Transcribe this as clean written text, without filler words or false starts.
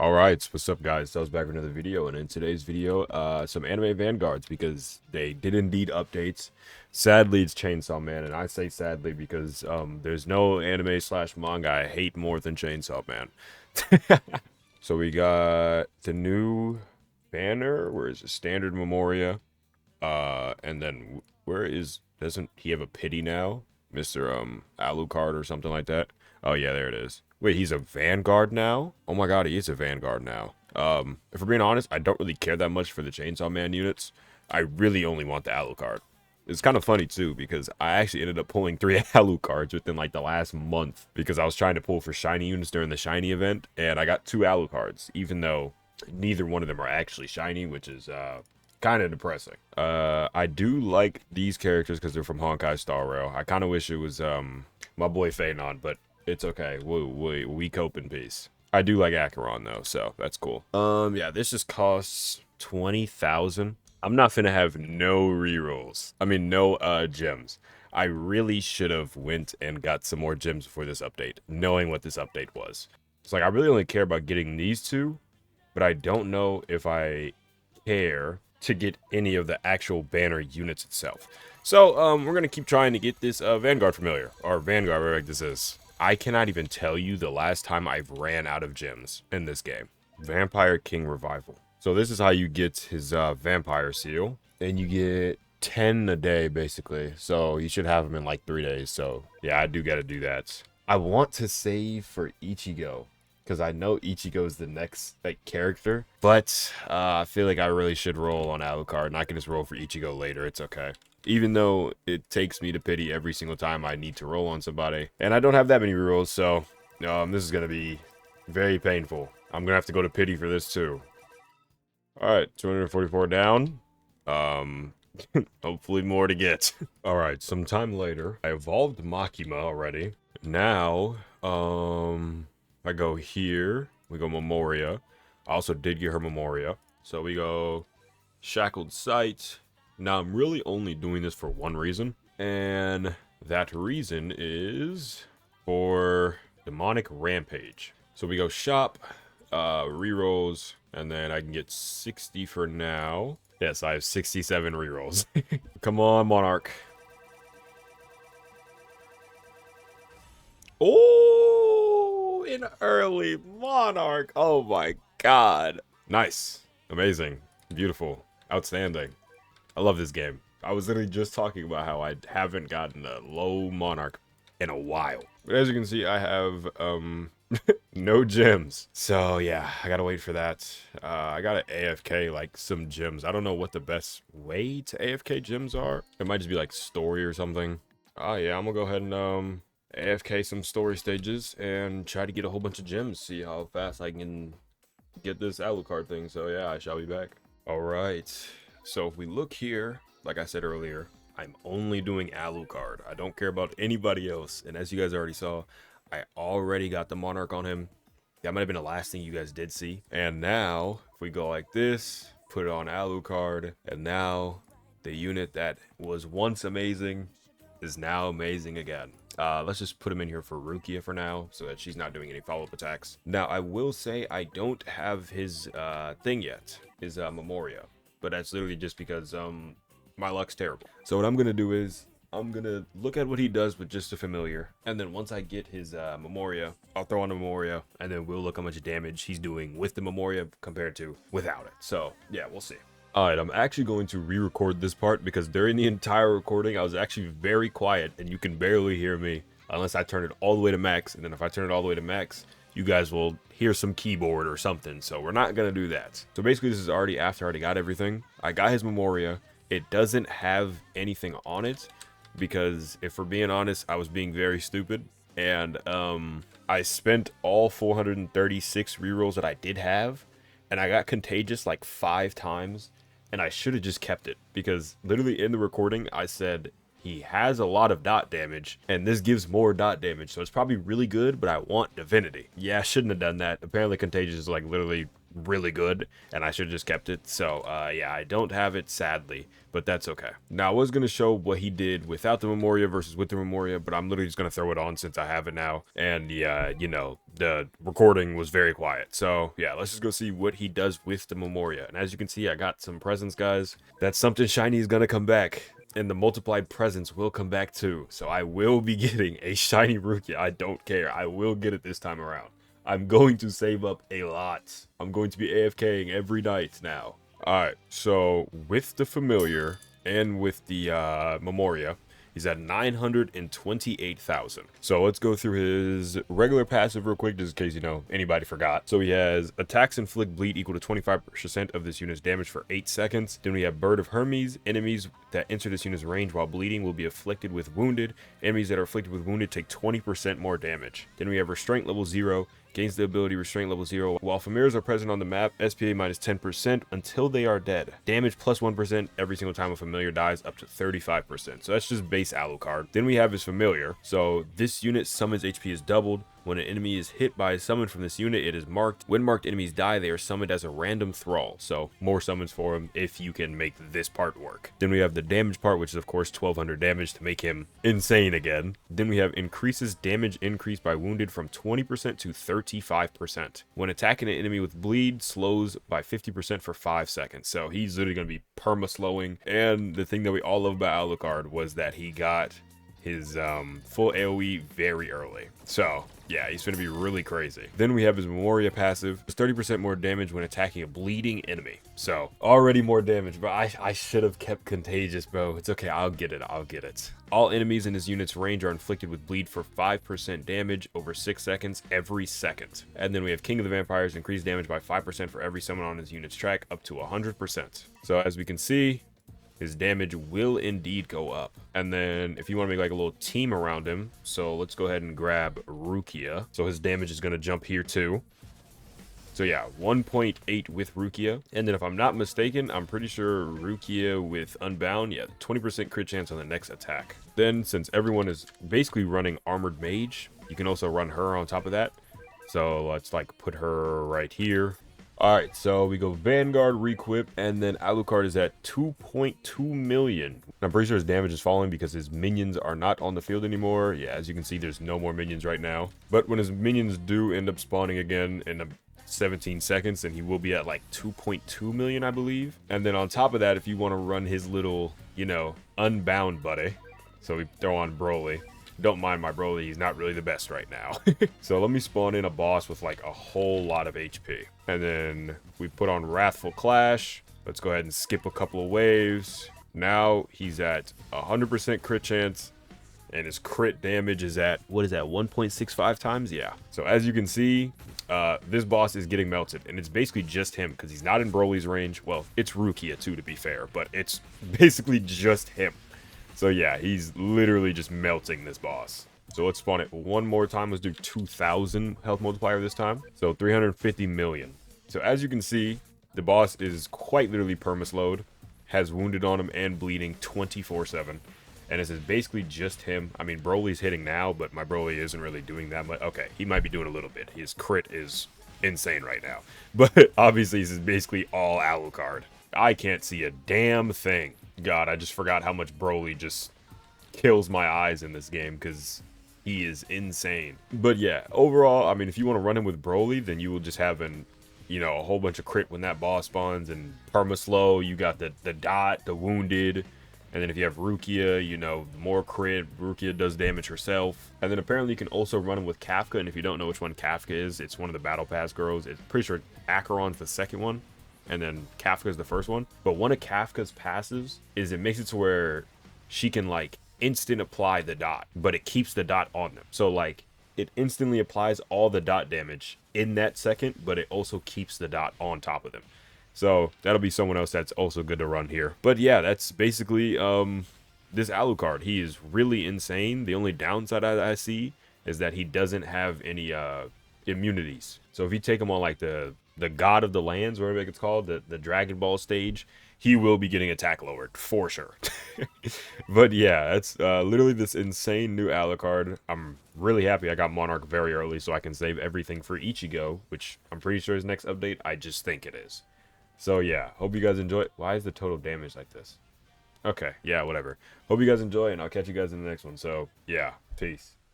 All right, what's up, guys? I was back with another video, and in today's video, some anime vanguards because they did indeed updates. Sadly, it's Chainsaw Man, and I say sadly because there's no anime slash manga I hate more than Chainsaw Man. So we got the new banner. Where is the standard Memoria? And then doesn't he have a pity now, Mister Alucard or something like that? Oh yeah, there it is. Wait, he's a Vanguard now? Oh my god, he is a Vanguard now. If we're being honest, I don't really care that much for the Chainsaw Man units. I really only want the Alucard. It's kind of funny too because I actually ended up pulling 3 Alucards within like the last month because I was trying to pull for shiny units during the shiny event, and I got 2 Alucards, even though neither one of them are actually shiny, which is kind of depressing. I do like these characters because they're from Honkai Star Rail. I kind of wish it was my boy Phaenon, but it's okay. We cope in peace. I do like Acheron though, so that's cool. Yeah, this just costs 20,000. I'm not finna have no rerolls. I mean, no gems. I really should have went and got some more gems before this update, knowing what this update was. It's like I really only care about getting these 2, but I don't know if I care to get any of the actual banner units itself. So we're gonna keep trying to get this Vanguard familiar, or Vanguard, whatever this is. I cannot even tell you the last time I've ran out of gems in this game. Vampire King Revival. So this is how you get his vampire seal, and you get 10 a day basically. So you should have him in like 3 days. So yeah, I do gotta do that. I want to save for Ichigo, because I know Ichigo is the next like character, but I feel like I really should roll on Alucard, and I can just roll for Ichigo later. It's okay. Even though it takes me to pity every single time I need to roll on somebody, and I don't have that many rerolls, so this is gonna be very painful. I'm gonna have to go to pity for this too. All right, 244 down. Hopefully more to get. All right, some time later, I evolved Makima already. Now, I go here, we go Memoria. I also did get her Memoria. So we go Shackled Sight. Now I'm really only doing this for one reason, and that reason is for Demonic Rampage. So we go shop, rerolls, and then I can get 60 for now. Yes, I have 67 rerolls. Come on, Monarch. Oh, an early Monarch. Oh my god. Nice. Amazing. Beautiful. Outstanding. I love this game. I was literally just talking about how I haven't gotten a low Monarch in a while. But as you can see, I have no gems. So yeah, I gotta wait for that. I gotta AFK like some gems. I don't know what the best way to AFK gems are. It might just be like story or something. Oh yeah, I'm gonna go ahead and AFK some story stages and try to get a whole bunch of gems. See how fast I can get this Alucard thing. So yeah, I shall be back. All right. So if we look here, like I said earlier, I'm only doing Alucard. I don't care about anybody else. And as you guys already saw, I already got the Monarch on him. That might have been the last thing you guys did see. And now, if we go like this, put it on Alucard, and now the unit that was once amazing is now amazing again. Let's just put him in here for Rukia for now, so that she's not doing any follow-up attacks. Now, I will say I don't have his thing yet, his Memoria. But that's literally just because my luck's terrible. So what I'm gonna do is I'm gonna look at what he does with just a familiar, and then once I get his Memoria, I'll throw on a Memoria, and then we'll look how much damage he's doing with the Memoria compared to without it. So yeah, we'll see. Alright, I'm actually going to re-record this part because during the entire recording I was actually very quiet and you can barely hear me unless I turn it all the way to max, and then if I turn it all the way to max, you guys will hear some keyboard or something, so we're not gonna do that. So basically this is already after I already got everything. I got his Memoria. It doesn't have anything on it because if we're being honest, I was being very stupid, and I spent all 436 rerolls that I did have, and I got Contagious like 5 times, and I should have just kept it because literally in the recording I said he has a lot of dot damage, and this gives more dot damage, so it's probably really good, but I want Divinity. Yeah, I shouldn't have done that. Apparently Contagious is like literally really good, and I should have just kept it. So yeah, I don't have it, sadly, but that's okay. Now I was going to show what he did without the Memoria versus with the Memoria, but I'm literally just going to throw it on since I have it now. And yeah, you know, the recording was very quiet. So yeah, let's just go see what he does with the Memoria. And as you can see, I got some presents, guys. That something shiny is going to come back. And the multiplied presents will come back too. So I will be getting a shiny Rukia. I don't care. I will get it this time around. I'm going to save up a lot. I'm going to be AFKing every night now. Alright, so with the familiar and with the Memoria, he's at 928,000. So let's go through his regular passive real quick, just in case, you know, anybody forgot. So he has attacks inflict bleed equal to 25% of this unit's damage for 8 seconds. Then we have Bird of Hermes. Enemies that enter this unit's range while bleeding will be afflicted with wounded. Enemies that are afflicted with wounded take 20% more damage. Then we have restraint level 0. Gains the ability restraint level 0. While familiars are present on the map, SPA minus 10% until they are dead. Damage plus 1% every single time a familiar dies, up to 35%. So that's just base Alucard. Then we have his familiar. So this unit summons HP is doubled. When an enemy is hit by a summon from this unit, it is marked. When marked enemies die, they are summoned as a random thrall. So more summons for him if you can make this part work. Then we have the damage part, which is of course 1200 damage to make him insane again. Then we have increases damage increased by wounded from 20% to 35%. When attacking an enemy with bleed, slows by 50% for 5 seconds. So he's literally going to be perma-slowing. And the thing that we all love about Alucard was that he got his full AoE very early. So yeah, he's going to be really crazy. Then we have his Memoria passive. It's 30% more damage when attacking a bleeding enemy. So already more damage, but I should have kept Contagious, bro. It's okay, I'll get it. All enemies in his unit's range are inflicted with bleed for 5% damage over 6 seconds every second. And then we have King of the Vampires, increased damage by 5% for every summon on his unit's track, up to 100%. So as we can see, his damage will indeed go up. And then if you want to make like a little team around him, so let's go ahead and grab Rukia. So his damage is going to jump here too. So yeah, 1.8 with Rukia. And then if I'm not mistaken, I'm pretty sure Rukia with Unbound, yeah, 20% crit chance on the next attack. Then since everyone is basically running Armored Mage, you can also run her on top of that. So let's like put her right here. Alright, so we go Vanguard, Requip, and then Alucard is at 2.2 million. I'm pretty sure his damage is falling because his minions are not on the field anymore. Yeah, as you can see, there's no more minions right now. But when his minions do end up spawning again in 17 seconds, then he will be at like 2.2 million, I believe. And then on top of that, if you want to run his little, you know, Unbound buddy, so we throw on Broly. Don't mind my Broly, he's not really the best right now. So let me spawn in a boss with like a whole lot of HP. And then we put on Wrathful Clash. Let's go ahead and skip a couple of waves. Now he's at 100% crit chance. And his crit damage is at, what is that, 1.65 times? Yeah. So as you can see, this boss is getting melted. And it's basically just him because he's not in Broly's range. Well, it's Rukia too, to be fair. But it's basically just him. So yeah, he's literally just melting this boss. So let's spawn it one more time. Let's do 2,000 health multiplier this time. So 350 million. So as you can see, the boss is quite literally perma-slowed. Has wounded on him and bleeding 24/7. And this is basically just him. I mean, Broly's hitting now, but my Broly isn't really doing that much. Okay, he might be doing a little bit. His crit is insane right now. But obviously, this is basically all Alucard. I can't see a damn thing. God, I just forgot how much Broly just kills my eyes in this game because he is insane. But yeah, overall, I mean, if you want to run him with Broly, then you will just have a whole bunch of crit when that boss spawns and perma-slow. You got the dot, the wounded, and then if you have Rukia, you know, more crit. Rukia does damage herself. And then apparently you can also run him with Kafka, and if you don't know which one Kafka is, it's one of the Battle Pass girls. It's pretty sure Acheron's the second one. And then Kafka's the first one. But one of Kafka's passives is it makes it to where she can like instant apply the dot, but it keeps the dot on them. So like it instantly applies all the dot damage in that second, but it also keeps the dot on top of them. So that'll be someone else that's also good to run here. But yeah, that's basically this Alucard. He is really insane. The only downside I see is that he doesn't have any immunities. So if you take him on like the God of the Lands, whatever it's called, the Dragon Ball stage, he will be getting attack lowered for sure. But yeah, it's literally this insane new Alucard. I'm really happy I got Monarch very early so I can save everything for Ichigo, which I'm pretty sure is next update. I just think it is. So yeah, hope you guys enjoy. Why is the total damage like this? Okay, yeah, whatever. Hope you guys enjoy, and I'll catch you guys in the next one. So yeah, peace.